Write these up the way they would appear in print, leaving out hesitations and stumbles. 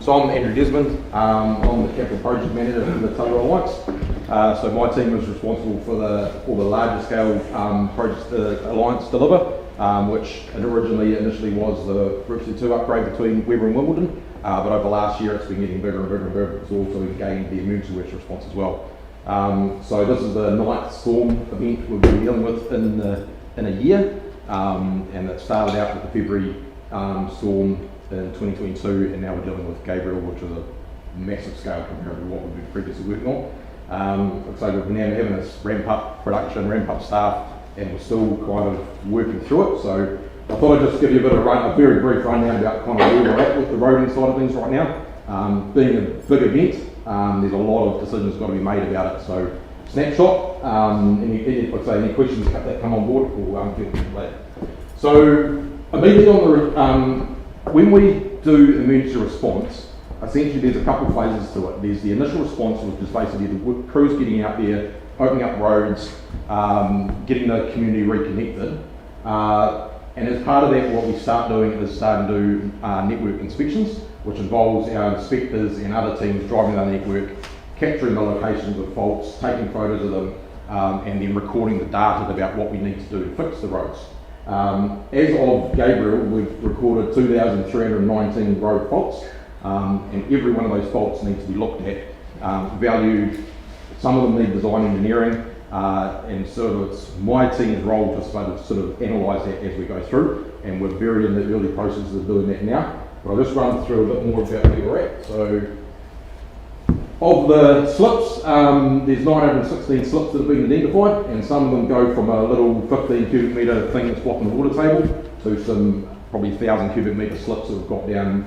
So I'm Andrew Desmond, I'm the Capital Project Manager for the Tuggerah Alliance. So my team is responsible for all the larger scale projects the Alliance deliver, which initially was the Brixley 2 upgrade between Weber and Wimbledon, but over last year it's been getting bigger and bigger and bigger because also we've gained the emergency works response as well. So this is the 9th storm event we've been dealing with in a year, and it started out with the February storm in 2022, and now we're dealing with Gabriel, which is a massive scale compared to what we've been previously working on. So we've been having this ramp up production, ramp up staff, and we're still kind of working through it. So I thought I'd just give you a very brief rundown about kind of where we're at with the roading side of things right now. Being a big event, there's a lot of decisions got to be made about it. So snapshot, any questions that come on board, we'll get them later. So immediately on when we do emergency response, essentially there's a couple of phases to it. There's the initial response, which is basically the crews getting out there, opening up roads, getting the community reconnected. And as part of that, what we start doing is starting to do network inspections, which involves our inspectors and other teams driving the network, capturing the locations of faults, taking photos of them, and then recording the data about what we need to do to fix the roads. As of Gabriel, we've recorded 2,319 road faults, and every one of those faults needs to be looked at, valued. Some of them need design engineering, and it's my team's role to sort of analyse that as we go through, and we're very in the early processes of doing that now. But I'll just run through a bit more about where we're at. So, of the slips, there's 916 slips that have been identified, and some of them go from a little 15 cubic metre thing that's blocking the water table to some probably 1,000 cubic metre slips that have got down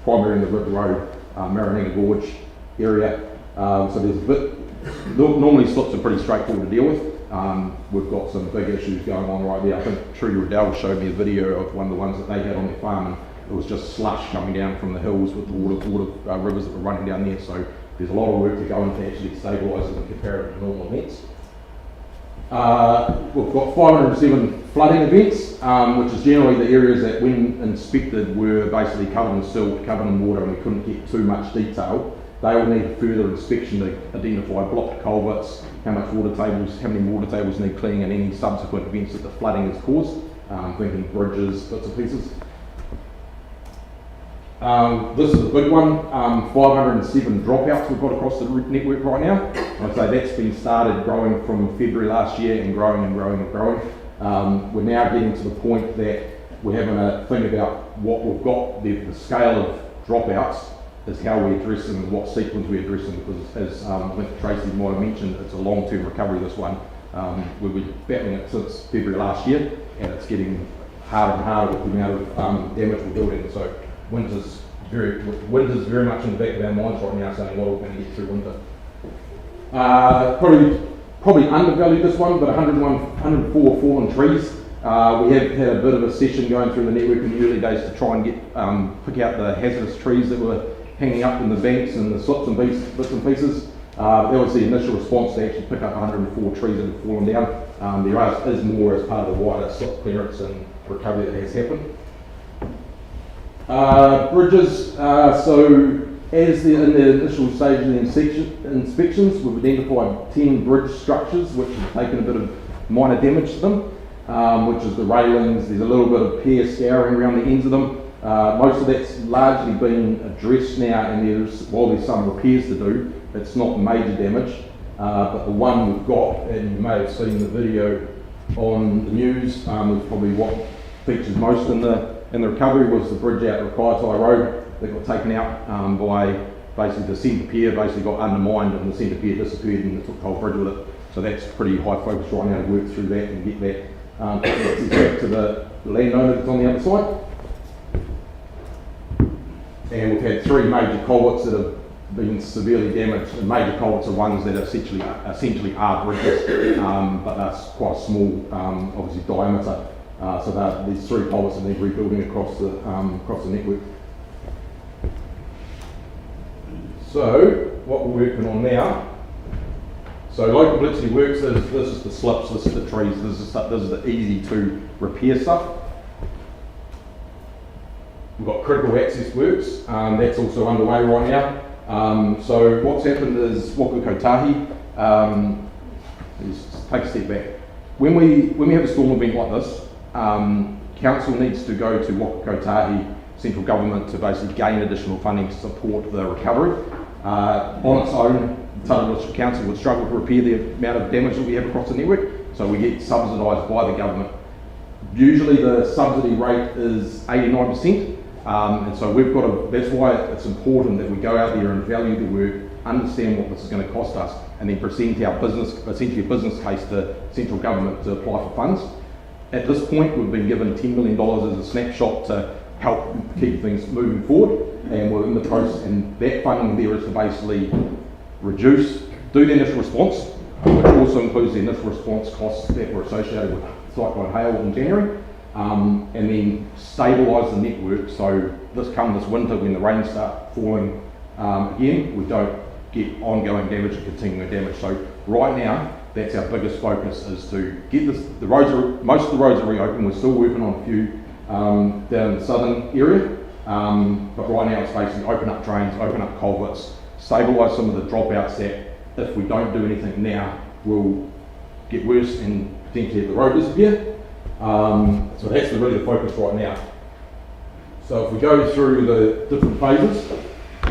primarily in the River Road, Marinega Gorge area. So there's a bit, normally slips are pretty straightforward to deal with. We've got some big issues going on right there. I think Trudy Riddell showed me a video of one of the ones that they had on their farm, and it was just slush coming down from the hills with the water rivers that were running down there. So there's a lot of work to go into actually stabilise them compared to normal events. We've got 507 flooding events, which is generally the areas that when inspected were basically covered in silt, covered in water, and we couldn't get too much detail. They will need further inspection to identify blocked culverts, how many water tables need cleaning, and any subsequent events that the flooding has caused, thinking bridges, bits and pieces. This is a big one, 507 dropouts we've got across the network right now. I'd say that's been started growing from February last year and growing and growing and growing. We're now getting to the point that we're having a think about what we've got, the scale of dropouts is how we address them and what sequence we address them, because as I think Tracy might have mentioned, it's a long-term recovery, this one. We've been battling it since February last year, and it's getting harder and harder with the amount of damage we're building. So winter's very much in the back of our minds right now, saying what we're going to get through winter. Probably undervalued this one, but 104 fallen trees. We have had a bit of a session going through the network in the early days to try and pick out the hazardous trees that were hanging up in the banks and the slips and bits and pieces. That was the initial response to actually pick up 104 trees that had fallen down. There is more as part of the wider slip clearance and recovery that has happened. Bridges, so as in the initial stage of the inspections, we've identified 10 bridge structures which have taken a bit of minor damage to them, which is the railings. There's a little bit of pier scouring around the ends of them. Most of that's largely been addressed now, and while there's some repairs to do, it's not major damage. But the one we've got, and you may have seen the video on the news, is probably what features most in the recovery, was the bridge out at Rakatai Road that got taken out by basically the centre pier, basically got undermined and the centre pier disappeared and it took the whole bridge with it. So that's pretty high focus right now to work through that and get that back to the landowner that's on the other side. And we've had 3 major culverts that have been severely damaged. The major culverts are ones that essentially are bridges, but that's quite small, obviously diameter. So these 3 culverts that need rebuilding across the network. So what we're working on now. So local publicity works. This is the slips. This is the trees. This is the easy to repair stuff. We've got critical access works, that's also underway right now. So what's happened is Waka Kotahi, let's take a step back. When we have a storm event like this, council needs to go to Waka Kotahi central government to basically gain additional funding to support the recovery. On its own, Taranaki District Council would struggle to repair the amount of damage that we have across the network, so we get subsidised by the government. Usually the subsidy rate is 89%, and so that's why it's important that we go out there and value the work, understand what this is going to cost us, and then present our essentially a business case to central government to apply for funds. At this point, we've been given $10 million as a snapshot to help keep things moving forward, and we're in the process, and that funding there is to basically do the initial response, which also includes the initial response costs that were associated with Cyclone Hale in January, and then stabilise the network so this winter when the rains start falling again, we don't get ongoing damage and continuing damage. So right now, that's our biggest focus, is to get most of the roads are reopened. We're still working on a few down in the southern area, but right now it's basically open up drains, open up culverts, stabilise some of the dropouts that if we don't do anything now will get worse and potentially have the road disappear. So that's really the focus right now. So if we go through the different phases,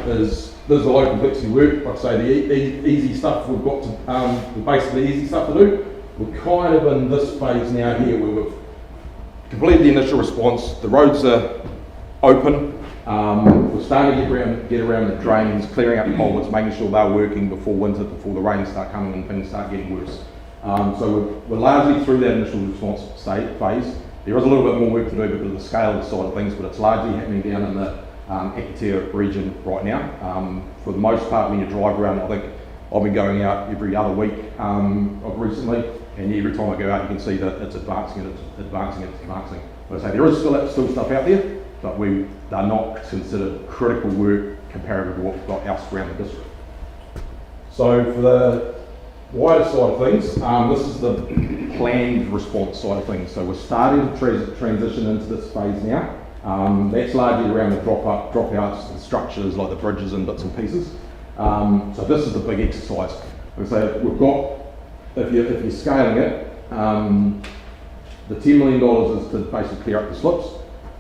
there's the low complexity work. Like I say, the easy stuff we've got to, basically easy stuff to do. We're kind of in this phase now here where we've completed the initial response, the roads are open, we're starting to get around the drains, clearing up culverts, making sure they're working before winter, before the rains start coming and things start getting worse. So we're largely through that initial response phase. There is a little bit more work to do because of the scale of the side of things, but it's largely happening down in the Akatea region right now. For the most part, when you drive around, I think I've been going out every other week recently, and every time I go out you can see that it's advancing. But I say there is still stuff out there, but they're not considered critical work comparative to what we've got else around the district. So for the wider side of things, this is the planned response side of things. So we're starting to transition into this phase now. That's largely around the dropouts and structures like the bridges and bits and pieces. So this is the big exercise. So we've got, if you're scaling it, the $10 million is to basically clear up the slips.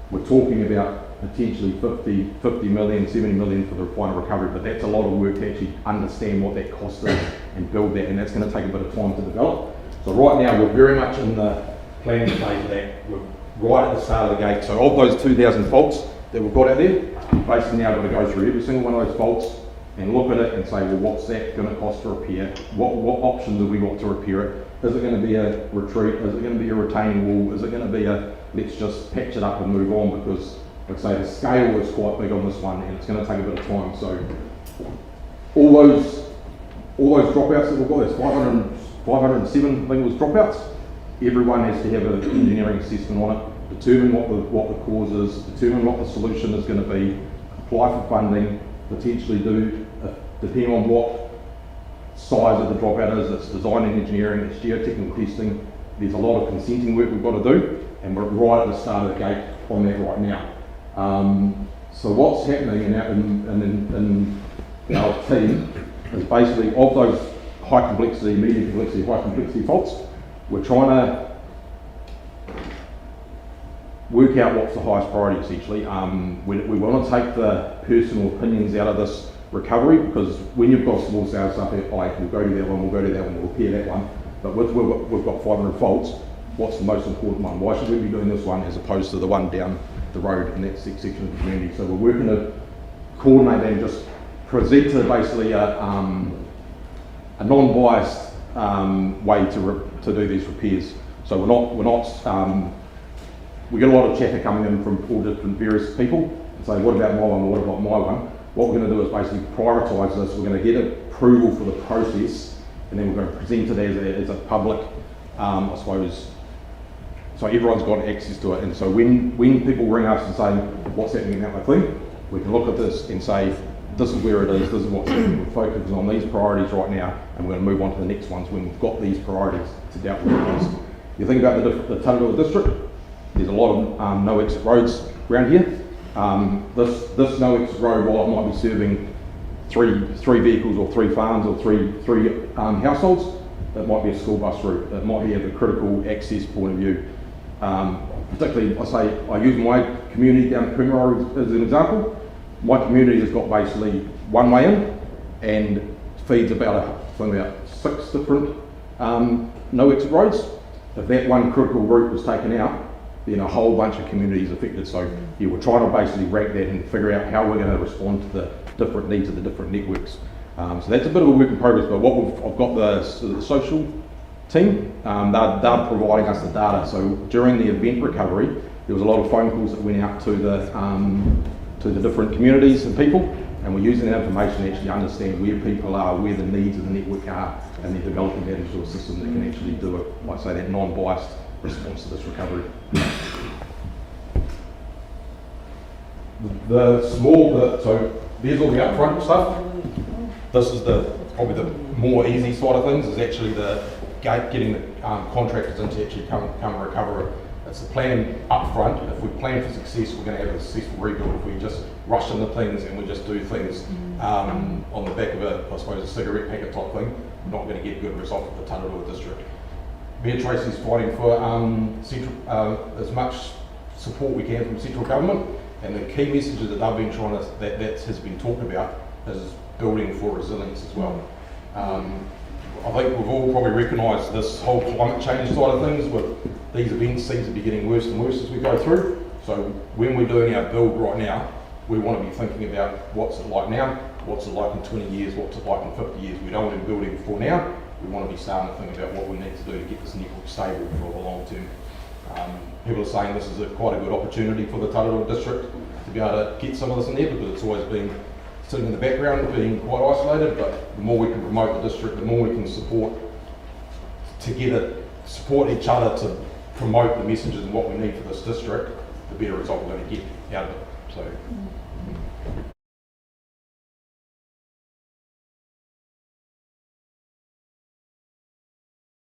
We're talking about potentially 50 million, 70 million for the final recovery, but that's a lot of work to actually understand what that cost is and build that, and that's going to take a bit of time to develop. So right now we're very much in the planning phase of that. We're right at the start of the gate. So of those 2,000 faults that we've got out there, basically now got to go through every single one of those faults and look at it and say, well, what's that going to cost to repair? What options have we got to repair it? Is it going to be a retreat? Is it going to be a retaining wall? Is it going to be let's just patch it up and move on? Because, like I say, the scale is quite big on this one and it's going to take a bit of time. So all those dropouts that we've got, there's 507 I think it was dropouts. Everyone has to have an engineering assessment on it, determine what the cause is, determine what the solution is going to be, apply for funding, potentially depending on what size of the dropout is, it's design and engineering, it's geotechnical testing. There's a lot of consenting work we've got to do, and we're right at the start of the gate on that right now. So what's happening in our team is basically of those high complexity, medium complexity, high complexity faults, we're trying to work out what's the highest priority essentially. We want to take the personal opinions out of this recovery, because when you've got small scale stuff, we'll go to that one, we'll repair that one. But we've got 500 faults, what's the most important one? Why should we be doing this one as opposed to the one down the road in that section of the community? So we're working to coordinate that and just present to basically a non-biased way to do these repairs. So we get a lot of chatter coming in from all different various people and say, what about my one, what about my one? What we're going to do is basically prioritise this. We're going to get approval for the process, and then we're going to present it as a public, I suppose, so everyone's got access to it. And so when people ring us and say, what's happening in that thing, we can look at this and say, this is where it is, this is what's happening, we're focusing on these priorities right now, and we're going to move on to the next ones when we've got these priorities to deal with. You think about the Taranaki District, there's a lot of no exit roads around here. This no exit road, while it might be serving three vehicles or three farms or three households, it might be a school bus route. It might be at a critical access point of view. Particularly, I use my community down at Coomera as an example. My community has got basically one way in and feeds about 6 different no exit roads. If that one critical route was taken out, then a whole bunch of communities affected. So yeah, we're trying to basically rank that and figure out how we're going to respond to the different needs of the different networks. So that's a bit of a work in progress, but I've got the social team, they're providing us the data. So during the event recovery, there was a lot of phone calls that went out to the different communities and people, and we're using that information to actually understand where people are, where the needs of the network are, and then developing that into a system that can actually do it, like I say, that non-biased response to this recovery. So there's all the upfront stuff. This is probably the more easy side of things, is actually getting the contractors in to actually come and recover it. It's the planning up front. If we plan for success, we're going to have a successful rebuild. If we just rush into things and we just do things on the back of a cigarette packet type thing, we're not going to get a good result for the Tanarua district. Mayor Tracy's fighting for as much support we can from central government, and the key messages that they've been trying to, that has been talked about, is building for resilience as well. I think we've all probably recognised this whole climate change side of things, with these events seem to be getting worse and worse as we go through. So when we're doing our build right now, we want to be thinking about what's it like now, what's it like in 20 years, what's it like in 50 years. We don't want to be building for now, we want to be starting to think about what we need to do to get this network stable for the long term. People are saying this is quite a good opportunity for the Tanarua district to be able to get some of this in there, because it's always been sitting in the background, being quite isolated. But the more we can promote the district, the more we can support each other to promote the messages and what we need for this district, the better result we're going to get out of it. So